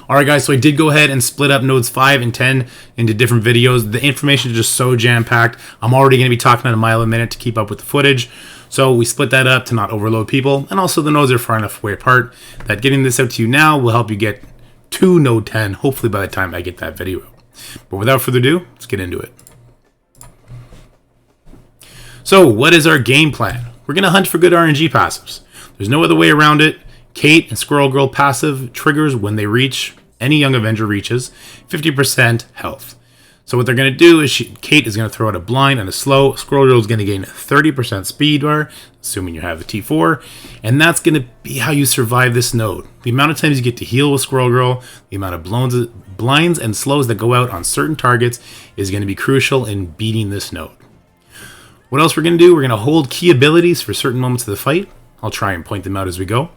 Alright guys, so I did go ahead and split up nodes 5 and 10 into different videos. The information is just so jam-packed. I'm already going to be talking at a mile a minute to keep up with the footage. So we split that up to not overload people. And also the nodes are far enough away apart that getting this out to you now will help you get to node 10, hopefully by the time I get that video out. But without further ado, let's get into it. So what is our game plan? We're going to hunt for good RNG passives. There's no other way around it. Kate and Squirrel Girl passive triggers when they reach, any young Avenger reaches, 50% health. So what they're going to do is Kate is going to throw out a blind and a slow. Squirrel Girl is going to gain 30% speed bar, assuming you have the T4. And that's going to be how you survive this node. The amount of times you get to heal with Squirrel Girl, the amount of blinds and slows that go out on certain targets is going to be crucial in beating this node. What else we're going to do? We're going to hold key abilities for certain moments of the fight. I'll try and point them out as we go.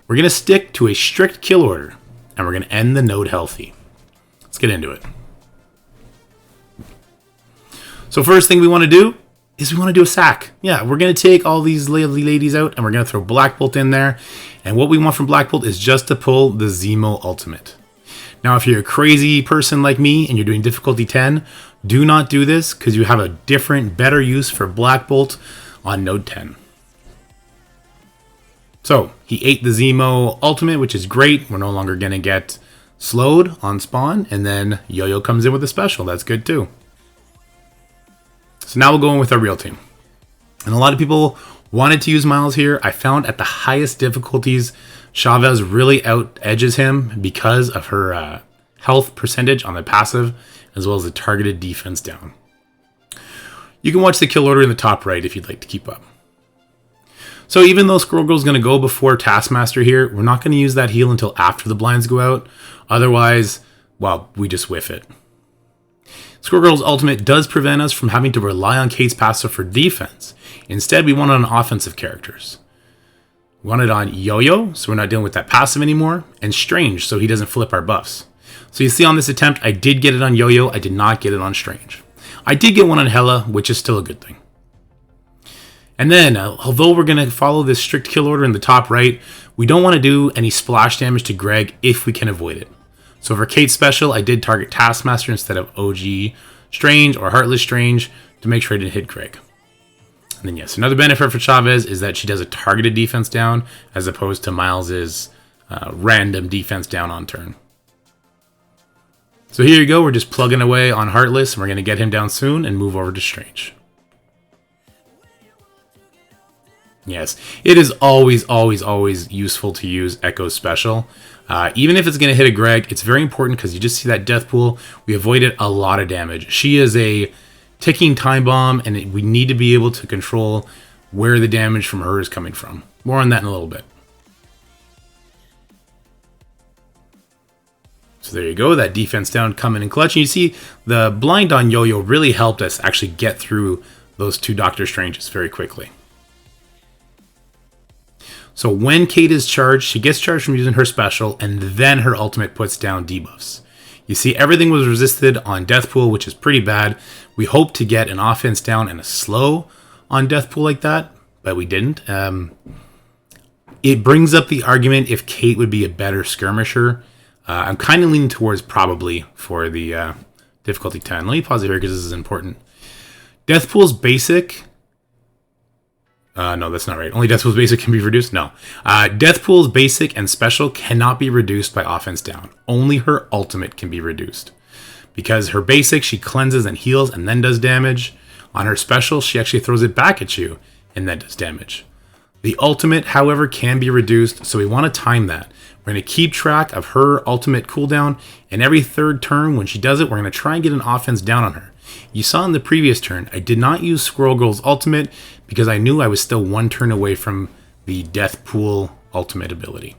We're going to stick to a strict kill order, and we're going to end the node healthy. Let's get into it. So first thing we want to do is we want to do a sack. Yeah, we're going to take all these lovely ladies out, and we're going to throw Black Bolt in there. And what we want from Black Bolt is just to pull the Zemo ultimate. Now, if you're a crazy person like me, and you're doing difficulty 10, do not do this, because you have a different, better use for Black Bolt on node 10. So, he ate the Zemo ultimate, which is great. We're no longer going to get slowed on spawn. And then Yo-Yo comes in with a special. That's good too. So now we'll go in with our real team. And a lot of people wanted to use Miles here. I found at the highest difficulties, Chavez really out-edges him because of her health percentage on the passive, as well as the targeted defense down. You can watch the kill order in the top right if you'd like to keep up. So even though Squirrel Girl's going to go before Taskmaster here, we're not going to use that heal until after the blinds go out. Otherwise, well, we just whiff it. Squirrel Girl's ultimate does prevent us from having to rely on Kate's passive for defense. Instead, we want it on offensive characters. We want it on Yo-Yo, so we're not dealing with that passive anymore, and Strange, so he doesn't flip our buffs. So you see on this attempt, I did get it on Yo-Yo, I did not get it on Strange. I did get one on Hela, which is still a good thing. And then, although we're going to follow this strict kill order in the top right, we don't want to do any splash damage to Greg if we can avoid it. So for Kate's special, I did target Taskmaster instead of OG Strange or Heartless Strange to make sure I didn't hit Greg. And then yes, another benefit for Chavez is that she does a targeted defense down as opposed to Miles's random defense down on turn. So here you go, we're just plugging away on Heartless, and we're going to get him down soon and move over to Strange. Yes, it is always useful to use Echo's special. Even if it's going to hit a Greg, it's very important because you just see that death pool. We avoided a lot of damage. She is a ticking time bomb, and we need to be able to control where the damage from her is coming from. More on that in a little bit. So there you go, that defense down coming in clutch. And you see the blind on Yo-Yo really helped us actually get through those two Doctor Stranges very quickly. So when Kate is charged, she gets charged from using her special, and then her ultimate puts down debuffs. You see, everything was resisted on Deathpool, which is pretty bad. We hoped to get an offense down and a slow on Deathpool like that, but we didn't. It brings up the argument if Kate would be a better skirmisher. I'm kind of leaning towards probably for the difficulty 10. Let me pause it here because this is important. Deathpool's basic... no, that's not right. Only Deathpool's basic can be reduced? No. Deathpool's basic and special cannot be reduced by offense down. Only her ultimate can be reduced. Because her basic, she cleanses and heals and then does damage. On her special, she actually throws it back at you and then does damage. The ultimate, however, can be reduced, so we want to time that. We're going to keep track of her ultimate cooldown, and every third turn when she does it, we're going to try and get an offense down on her. You saw in the previous turn, I did not use Squirrel Girl's ultimate because I knew I was still one turn away from the Deathpool ultimate ability.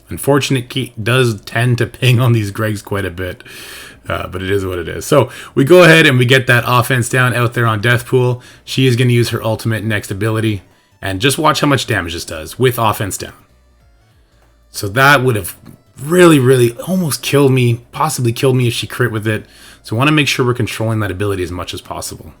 Unfortunately, Kate does tend to ping on these Gregs quite a bit, but it is what it is. So we go ahead and we get that offense down out there on Deathpool. She is going to use her ultimate next ability. And just watch how much damage this does with offense down. So that would have really almost killed me, possibly killed me if she crit with it. So I want to make sure we're controlling that ability as much as possible.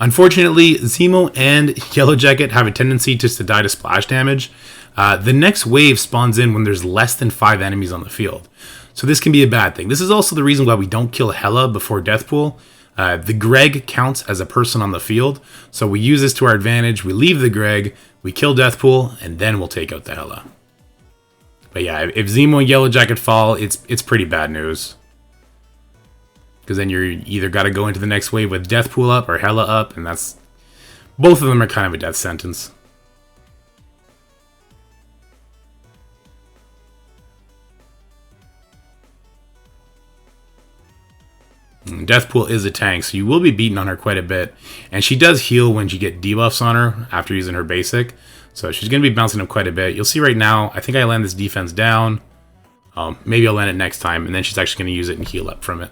Unfortunately, Zemo and Yellow Jacket have a tendency just to die to splash damage. The next wave spawns in when there's less than 5 enemies on the field. So this can be a bad thing. This is also the reason why we don't kill Hela before Deathpool. The Greg counts as a person on the field, so we use this to our advantage. We leave the Greg, we kill Deathpool, and then we'll take out the Hela. But yeah, if Zemo and Yellow Jacket fall, it's pretty bad news. Because then you're either got to go into the next wave with Deathpool up or Hela up, and that's... both of them are kind of a death sentence. Deathpool is a tank, so you will be beaten on her quite a bit. And she does heal when you get debuffs on her after using her basic. So she's going to be bouncing up quite a bit. You'll see right now, I think I land this defense down. Maybe I'll land it next time, and then she's actually going to use it and heal up from it.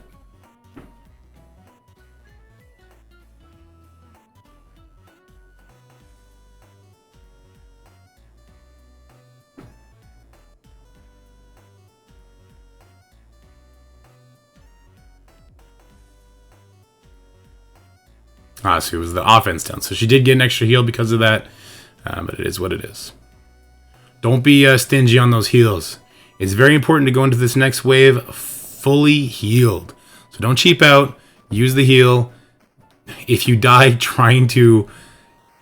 So it was the offense down. So she did get an extra heal because of that. But it is what it is. Don't be stingy on those heals. It's very important to go into this next wave fully healed. So don't cheap out. Use the heal. If you die trying to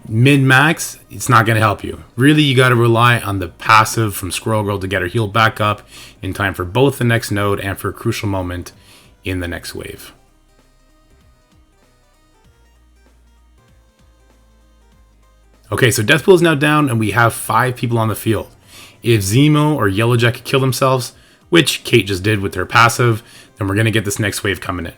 min-max, it's not going to help you. Really, you got to rely on the passive from Squirrel Girl to get her heal back up in time for both the next node and for a crucial moment in the next wave. Okay, so Deathpool is now down, and we have 5 people on the field. If Zemo or Yellow Jacket kill themselves, which Kate just did with her passive, then we're going to get this next wave coming in.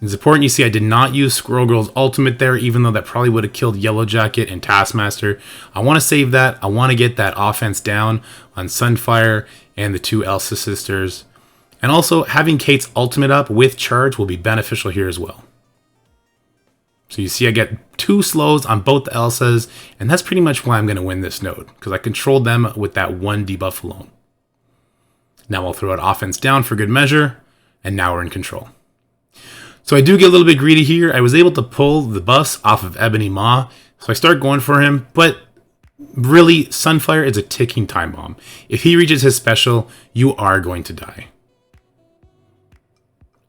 It's important you see I did not use Squirrel Girl's ultimate there, even though that probably would have killed Yellow Jacket and Taskmaster. I want to save that. I want to get that offense down on Sunfire and the 2 Elsa sisters. And also, having Kate's ultimate up with charge will be beneficial here as well. So you see I get 2 slows on both the Elsas, and that's pretty much why I'm going to win this node, because I controlled them with that 1 debuff alone. Now I'll throw out offense down for good measure, and now we're in control. So I do get a little bit greedy here. I was able to pull the buffs off of Ebony Maw, so I start going for him, but really, Sunfire is a ticking time bomb. If he reaches his special, you are going to die.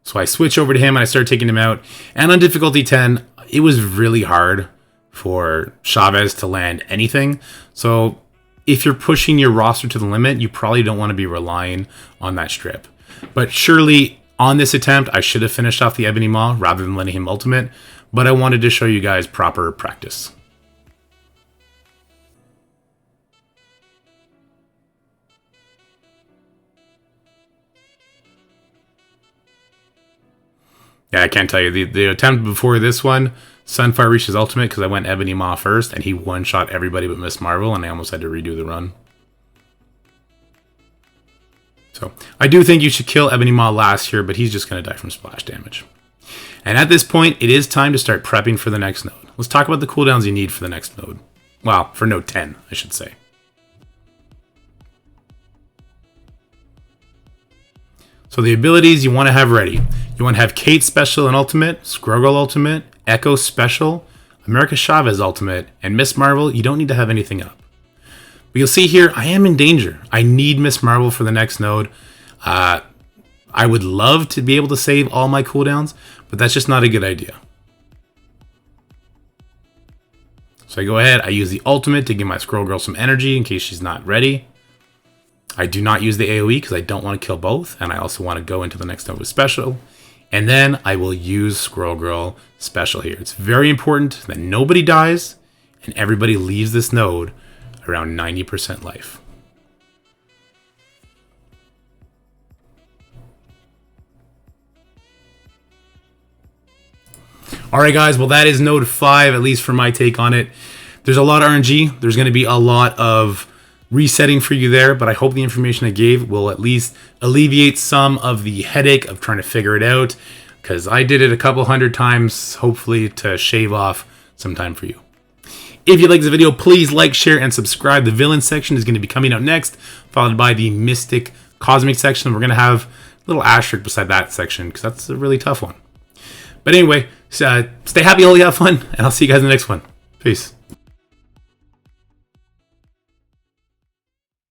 So I switch over to him and I start taking him out, and on difficulty 10, it was really hard for Chavez to land anything. So if you're pushing your roster to the limit, you probably don't want to be relying on that strip. But surely on this attempt, I should have finished off the Ebony Maw rather than letting him ultimate. But I wanted to show you guys proper practice. Yeah, I can't tell you. The attempt before this one, Sunfire reached his ultimate because I went Ebony Maw first, and he one-shot everybody but Miss Marvel, and I almost had to redo the run. So, I do think you should kill Ebony Maw last here, but he's just going to die from splash damage. And at this point, it is time to start prepping for the next node. Let's talk about the cooldowns you need for the next node. Well, for node 10, I should say. So the abilities you want to have ready. You want to have Kate Special and Ultimate, Squirrel Girl Ultimate, Echo Special, America Chavez Ultimate, and Miss Marvel, you don't need to have anything up. But you'll see here, I am in danger. I need Miss Marvel for the next node. I would love to be able to save all my cooldowns, but that's just not a good idea. So I go ahead, I use the Ultimate to give my Squirrel Girl some energy in case she's not ready. I do not use the AoE because I don't want to kill both, and I also want to go into the next node with Special. And then I will use Squirrel Girl Special here. It's very important that nobody dies and everybody leaves this node around 90% life. Alright guys, well that is node 5, at least for my take on it. There's a lot of RNG. There's going to be a lot of resetting for you there, but I hope the information I gave will at least alleviate some of the headache of trying to figure it out, because I did it a couple hundred times, hopefully to shave off some time for you. If you like this video, please like, share, and subscribe. The villain section is going to be coming out next, followed by the mystic cosmic section. We're going to have a little asterisk beside that section, because that's a really tough one. But anyway, stay happy, all you have fun, and I'll see you guys in the next one. Peace.